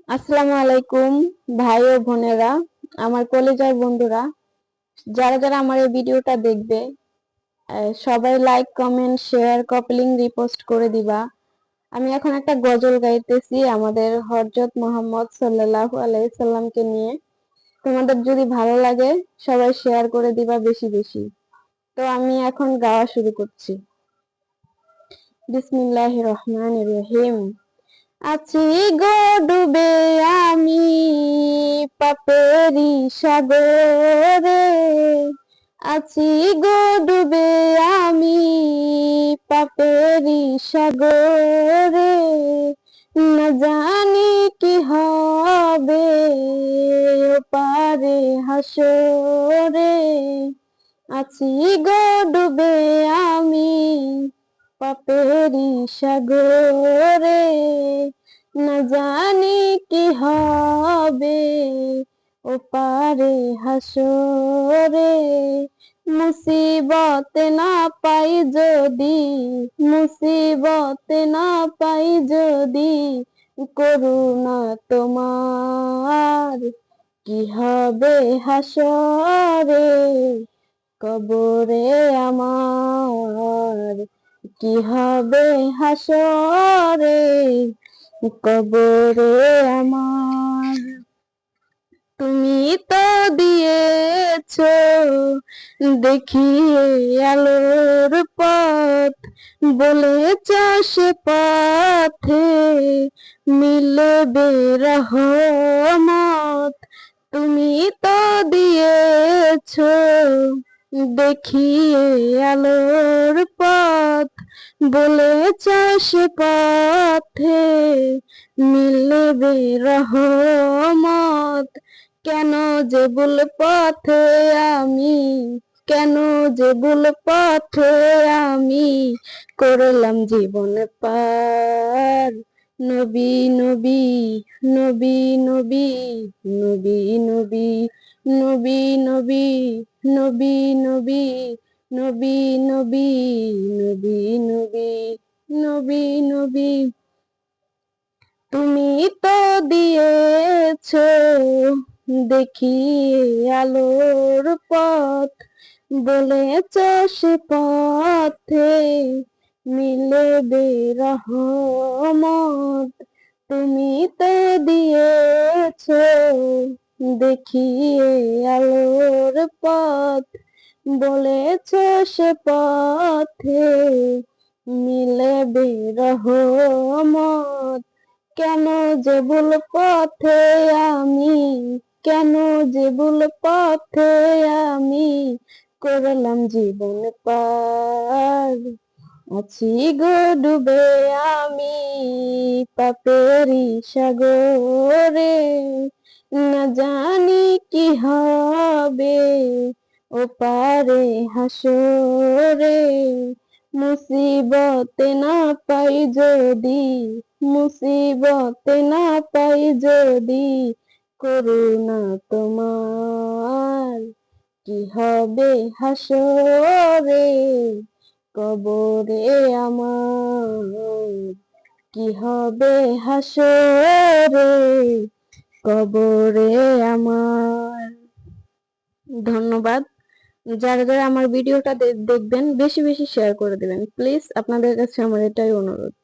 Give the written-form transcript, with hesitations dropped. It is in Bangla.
আসসালামু আলাইকুম ভাই ও বোনেরা, আমার কলেজার বন্ধুরা, যারা যারা আমার এই ভিডিওটা দেখবে, সবাই like, comment, share, copy link, repost করে দিবা। আমি এখন একটা গজল গাইতেছি আমাদের হযরত মুহাম্মদ সাল্লাল্লাহু আলাইহি সাল্লামকে নিয়ে। তোমাদের যদি ভালো লাগে সবাই শেয়ার করে দিবা বেশি বেশি। তো আমি এখন গাওয়া শুরু করছি। বিসমিল্লাহির রহমানির রহিম। আছি গো ডুবে আমি পাপেরি সাগরে, আছি গো ডুবে আমি পাপেরি সাগরে, না জানি কি হবে পারে হাসরে, আছি গো ডুবে আমি পাপেরি সাগরে, না জানি কি হবে ও পারে হাসরে, মুসিবতে না পাই যদি, মুসিবতে না পাই যদি করুণা তোমার, কি হবে হাসরে কবরে আমার, কি হবে হাসরে কবরে আমার। তুমি তো দিয়েছো দেখিয়ে আলোর পথ, বলেছ সে পথে মিলবে রহমত। তুমি তো দিয়েছো দেখিয়ে আলোর পথ, বলেছ সে পথে মিলবে রহমত। কেন যে ভুল পথে আমি, কেন যে ভুল পথে আমি করলাম জীবন পার। নবী নবী নবী নবী নবী নবী নবী নবী নবী নবী নবী নবী নবী নবী নবী নবী। তুমি তো দিয়েছো দেখিয়ে আলোর পথ, বলেছ সে পথে মিলবে রহমত। তুমি তো দিয়েছো দেখিয়ে আলোর পথ, বলেছ সে পথে মিলবে রহমত। কেন যে ভুল পথে আমি, কেন যে ভুল পথে আমি করলাম জীবন পার। আছি গো ডুবে আমি পাপেরি সাগরে, না জানি কি হবে ও পারে হাসরে, মুসিবতে না পাই যদি, মুসিবতে না পাই যদি করুণা তোমার, কি হবে হাসরে কবরে আমার, কি হবে হাসরে কবরে আমার। ধন্যবাদ। যারা যারা আমার ভিডিওটা দেখবেন বেশি বেশি শেয়ার করে দিবেন প্লিজ, আপনাদের কাছে আমার এটাই অনুরোধ।